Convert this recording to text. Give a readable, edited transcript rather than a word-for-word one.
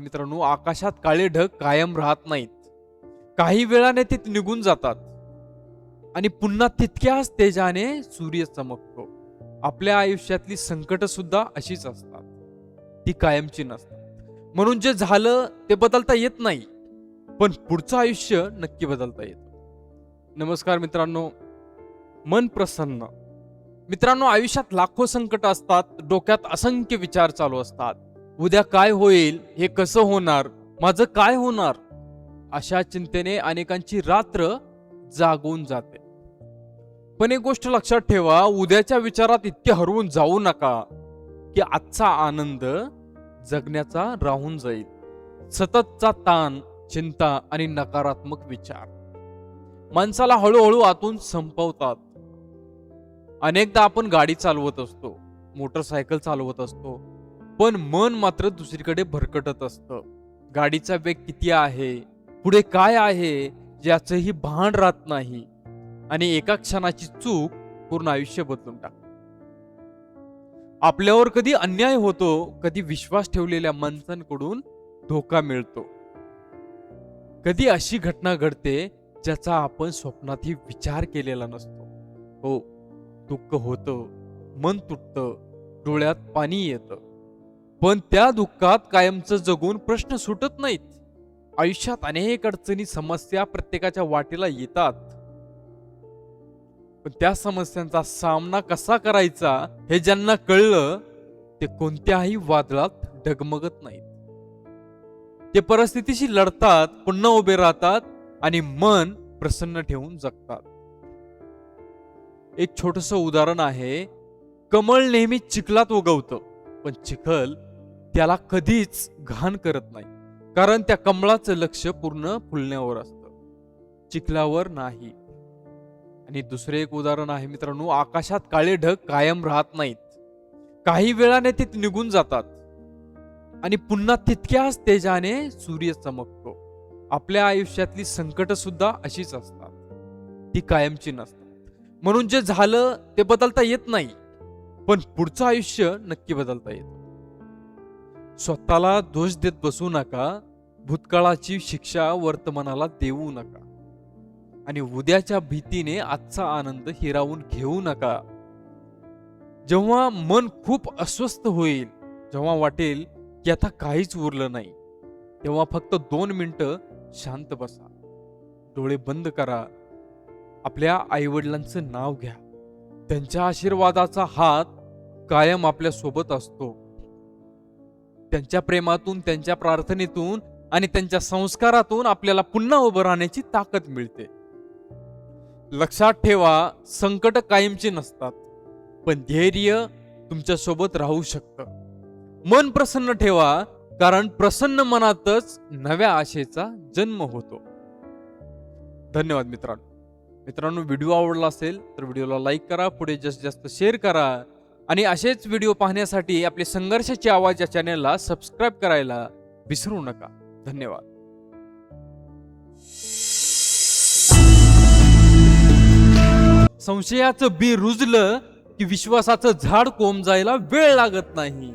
मित्रांनो, आकाशात काळे ढग कायम राहत नाहीत. काही वेळाने ते निघून जातात आणि पुन्हा तितक्याच तेजाने सूर्य चमकतो. आपल्या आयुष्यातली संकट सुद्धा अशीच असतात, ती कायमची नसतात. म्हणून जे झालं ते बदलता येत नाही, पण पुढचं आयुष्य नक्की बदलता येतं. नमस्कार मित्रांनो, मन प्रसन्न. मित्रांनो, आयुष्यात लाखो संकट असतात, डोक्यात असंख्य विचार चालू असतात. उद्या काय होईल, हे कसं होणार, माझं काय होणार, अशा चिंतेने अनेकांची रात्र जागून जाते. पण एक गोष्ट लक्षात ठेवा, उद्याच्या विचारात इतके हरवून जाऊ नका की आजचा आनंद जगण्याचा राहून जाईल. सततचा ताण, चिंता आणि नकारात्मक विचार माणसाला हळूहळू आतून संपवतात. अनेकदा आपण गाडी चालवत असतो, मोटरसायकल चालवत असतो, पण मन मात्र दुसरीकडे भरकटत असतं. गाडीचा वेग किती आहे, पुढे काय आहे, याचंही भान राहत नाही आणि एका क्षणाची चूक पूर्ण आयुष्य बदलून टाकते. आपल्यावर कधी अन्याय होतो, कधी विश्वास ठेवलेल्या माणसांकडून धोका मिळतो. कधी अशी घटना घडते ज्याचा आपण स्वप्नातही विचार केलेला नसतो. हो, दुःख होतं, मन तुटतं, डोळ्यात पाणी येतं, पण त्या दुःखात कायमचं जगून प्रश्न सुटत नाहीत. आयुष्यात अनेक अडचणी, समस्या प्रत्येकाच्या वाटेला येतात, पण त्या समस्यांचा सामना कसा करायचा हे ज्यांना कळलं ते कोणत्याही वादळात डगमगत नाहीत. ते परिस्थितीशी लढतात, पुन्हा उभे राहतात आणि मन प्रसन्न ठेवून जगतात. एक छोटस उदाहरण आहे. कमळ नेहमी चिखलात उगवतं, पण चिखल त्याला कधीच घाण करत नाही, कारण त्या कमळाचं लक्ष पूर्ण फुलण्यावर असतं, चिखलावर नाही. आणि दुसरे एक उदाहरण आहे मित्रांनो, आकाशात काळे ढग कायम राहत नाहीत. काही वेळाने ते निघून जातात आणि पुन्हा तितक्याच तेजाने सूर्य चमकतो. आपल्या आयुष्यातली संकट सुद्धा अशीच असतात, ती कायमची नसतात. म्हणून जे झालं ते बदलता येत नाही, पण पुढचं आयुष्य नक्की बदलता येतं. स्वतःला दोष देत बसू नका, भूतकाळाची शिक्षा वर्तमानाला देऊ नका आणि उद्याच्या भीतीने आजचा आनंद हिरावून घेऊ नका. जेव्हा मन खूप अस्वस्थ होईल, जेव्हा वाटेल की आता काहीच उरलं नाही, तेव्हा फक्त 2 मिनिटं शांत बसा, डोळे बंद करा, आपल्या आईवडिलांचं नाव घ्या. त्यांच्या आशीर्वादाचा हात कायम आपल्या सोबत असतो. त्यांच्या प्रेमातून, त्यांच्या प्रार्थनेतून आणि त्यांच्या संस्कारातून आपल्याला पुन्हा उभं राहण्याची ताकद मिळते. लक्षात ठेवा, संकट कायमची नसतात, पण धैर्य तुमच्या सोबत राहू शकतं. मन प्रसन्न ठेवा, कारण प्रसन्न मनातच नव्या आशेचा जन्म होतो. धन्यवाद मित्रांनो, व्हिडिओ आवडला असेल तर व्हिडिओला लाईक करा, पुढे जास्तीत जास्त शेअर करा आणि असेच व्हिडिओ पाहण्यासाठी आपले संघर्षाची आवाज या चॅनेलला सबस्क्राईब करायला विसरू नका. धन्यवाद. संशयाचं बी रुजलं की विश्वासाचं झाड कोंब जायला वेळ लागत नाही.